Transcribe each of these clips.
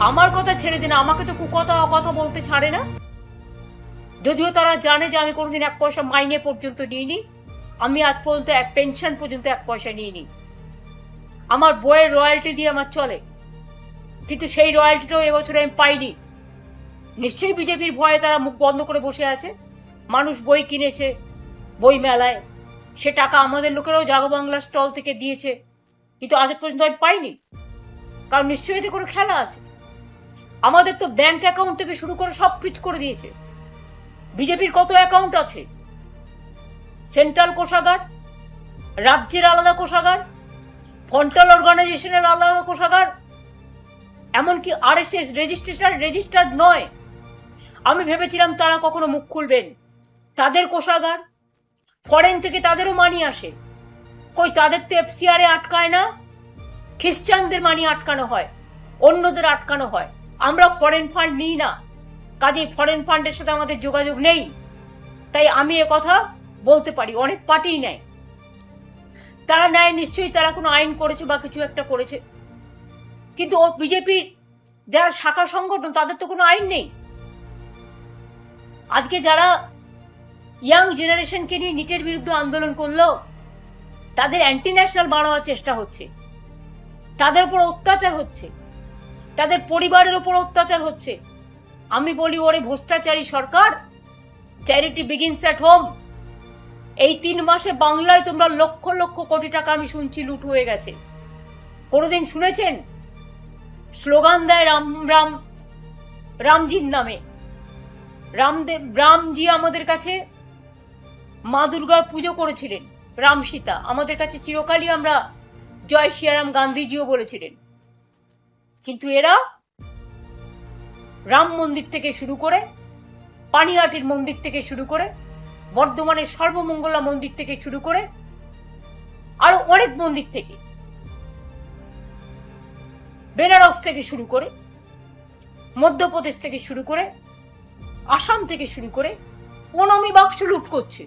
আমার কথা ছেড়ে দিন, আমাকে তো কুকথা অকথা বলতে ছাড়ে না। যদিও তারা জানে যে আমি কোনোদিন 1 পয়সা মাইনে পর্যন্ত নিইনি, আমি আজ পর্যন্ত পেনশন পর্যন্ত 1 পয়সা নিইনি। আমার বইয়ের রয়্যালটি দিয়ে আমার চলে, কিন্তু সেই রয়্যালটিটাও এবছর আমি পাইনি। নিশ্চয়ই বিজেপির ভয়ে তারা মুখ বন্ধ করে বসে আছে। মানুষ বই কিনেছে বই মেলায়, সে টাকা আমাদের লোকেরাও জাগো বাংলার স্টল থেকে দিয়েছে, কিন্তু আজ পর্যন্ত আমি পাইনি। কারণ নিশ্চয়ই এতে কোনো খেলা আছে। আমাদের তো ব্যাংক অ্যাকাউন্ট থেকে শুরু করে সব ফ্রিজ করে দিয়েছে। বিজেপির কত অ্যাকাউন্ট আছে? সেন্ট্রাল কোষাগার, রাজ্যের আলাদা কোষাগার, ফন্টাল অর্গানাইজেশনের আলাদা কোষাগার, এমনকি RSS রেজিস্টার্ড নয়। আমি ভেবেছিলাম তারা কখনো মুখ খুলবেন। তাদের কোষাগার, ফরেন থেকে তাদেরও মানি আসে। কই, তাদের তো FCR আটকায় না, খ্রিস্টানদের মানি আটকানো হয়, অন্যদের আটকানো হয়। আমরা ফরেন ফান্ড নিই না, কাজে ফরেন ফান্ডের সাথে আমাদের যোগাযোগ নেই। তাই আমি কথা বলতে পারি, অনেক পার্টিই নেয়। তারা নেয়, নিশ্চয়ই তারা কোনো আইন করেছে বা কিছু একটা করেছে, কিন্তু বিজেপির যারা শাখা সংগঠন তাদের তো কোনো আইন নেই। আজকে যারা ইয়াং জেনারেশনকে নিয়ে নিটের বিরুদ্ধে আন্দোলন করলো, তাদের অ্যান্টি ন্যাশনাল বানানোর চেষ্টা হচ্ছে, তাদের উপর অত্যাচার হচ্ছে, তাদের পরিবারের উপর অত্যাচার হচ্ছে। আমি বলি, ওরে ভ্রষ্টাচারী সরকার, চ্যারিটি বিগিনস অ্যাট হোম। এই 3 মাসে বাংলায় তোমরা লক্ষ লক্ষ কোটি টাকা আমি শুনছি লুট হয়ে গেছে। কোনোদিন শুনেছেন স্লোগান দেয় রাম রাম রামজির নামে? রামজি আমাদের কাছে মা দুর্গার পুজো করেছিলেন, রাম সীতা আমাদের কাছে চিরকালই আমরা জয় শ্রীরাম গান্ধীজিও বলেছিলেন। কিন্তু এরা রাম মন্দির থেকে শুরু করে, পানিহাটির মন্দির থেকে শুরু করে, বর্ধমানের সর্বমঙ্গলা মন্দির থেকে শুরু করে, আরো অনেক মন্দির থেকে, বেনারস থেকে শুরু করে, মধ্যপ্রদেশ থেকে শুরু করে, আসাম থেকে শুরু করে প্রণামী বাক্স লুট করছে।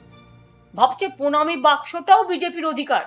ভাবছে প্রণামী বাক্সটাও বিজেপির অধিকার।